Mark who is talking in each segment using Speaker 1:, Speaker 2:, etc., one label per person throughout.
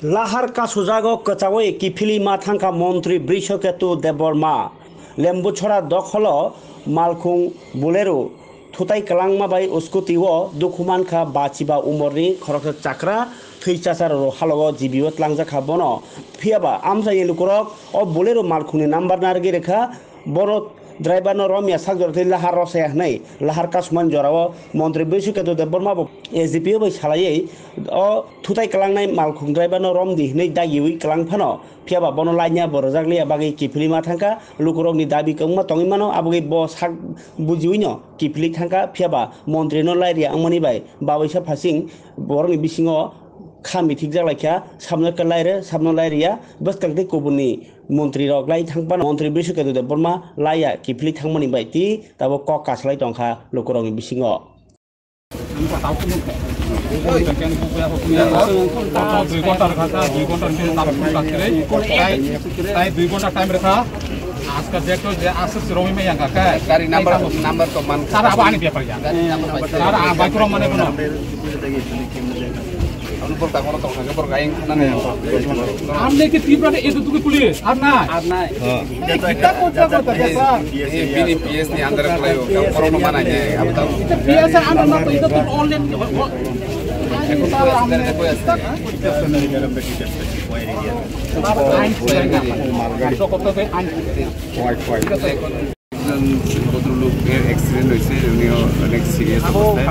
Speaker 1: लाहार कासुजागो कचावे किफिली माथांका मंत्री बृषकेतु देबबर्मा लेम्बुछड़ा दखल मालखुं बुलेरु थुताई कलांगमा बाई उस्कुतिओ दुखुमानखा बाचिबा उमरनि खरक चाक्रा थैचाचार हालगो जिबिओ तलांजाखा बनो फियाबा आमजाये लुकुरक ओ बुलेरु मालखुंनि नाम्बार नारगि रेखा बर ड्राइवर नो रमिया सागजरथै लाहार रसाया नै लाहार कासुमान जराव मंत्री बृषकेतु देबबर्मा एसडीपीओ बै सालायै ओ थुताई कलांनाय मालखुं ड्राइवर नो रमदि नै दागिउइ कलांफानो फियाबा बनो लाइनिया बरजागलिया बागै किफिली मा थांका लुकुरकनि दाबि कौमा तंगिमानो आबगै ब साक बुजिउइनो किफिली थांका फियाबा मंत्री नो लाइरिया आंमनि बाय बावैसा फासिं बरनि बिसिङाव खामि थिक जालायखा सामनो लाइरे सामनो लाइरिया बसकालते कुबुनि मंत्री रक लाई थांबा मंत्री बृषकेतु देबबर्मा लाइया किफिली थांमनि बायति दाबो क कासलाय दंखा लुकुरकनि बिसिङाव
Speaker 2: आजकल देखो जे आसस रोमी में यंगा का गाड़ी नंबर तो मन सारा अब आने पेपर या सारा बाइकरो मने बनो अनुपर का कोनो तो पर गाइंग ना ने हमने के तीन बार ये तो पुलिस अब ना हां कितना कोचा को था ये बीनी पीएस ने अंदर प्रयोग कोरोना माना है अब तो पीएस अंदर ना तो ये तो ऑनलाइन एक्सीडेंट হয়েছে উনিও অনেক সিরিয়াস অবস্থায়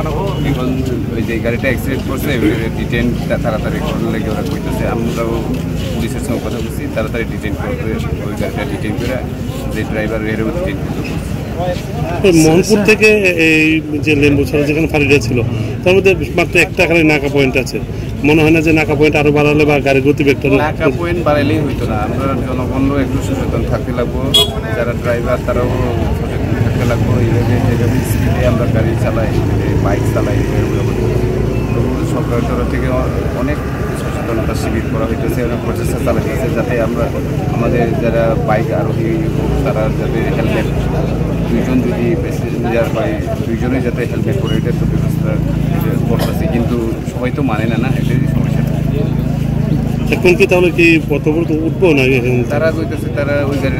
Speaker 2: এখন ওই যে গাড়িটা অ্যাক্সিডেন্ট করছে ডিটেইন তাড়াতাড়ি করলে লেগে ওরা কইতেছে আমরাও পুলিশের সঙ্গে কথা বলছি তাড়াতাড়ি ডিটেইন করতে ওই গাড়িটা ডিটেইন করে যে ড্রাইভার এরও ডিটেইন করতে
Speaker 3: মোহনপুর থেকে এই যে লেম্বুছড়া যেখানে ফাঁড়িটা ছিল তার মধ্যে মাত্র একটা খালি নাকা পয়েন্ট আছে মনে হয় না যে নাকা পয়েন্ট আরো বাড়ালে বা গাড়ি গতিবেগটা
Speaker 2: নাকা পয়েন্ট বাড়াইলেই হইতো না আমরা জনগণও একটু সচেতন থাকতে লাগবো যারা ড্রাইভার তারাও সচেতন থাকতে লাগবো এইভাবে যেভাবে স্পিডে আমরা গাড়ি চালাই বাইক চালাই সরকারের তরফ থেকে অনেক সচেতনতা শিবির করা হইতেছে অনেক প্রচেষ্টা চালাইতেছে যাতে আমরা আমাদের যারা বাইক আরোহী তারা যাতে হেলমেট দুইজন যদি প্যাসেঞ্জার বা দুইজনেই যাতে হেলমেট করে এটা তো ব্যবস্থা করতেছি কিন্তু সবাই তো মানে না এটাই সমস্যা
Speaker 3: এখন কি তাহলে কি পথ উঠবো না
Speaker 2: তারা কইতেছে তারা ওই গাড়ি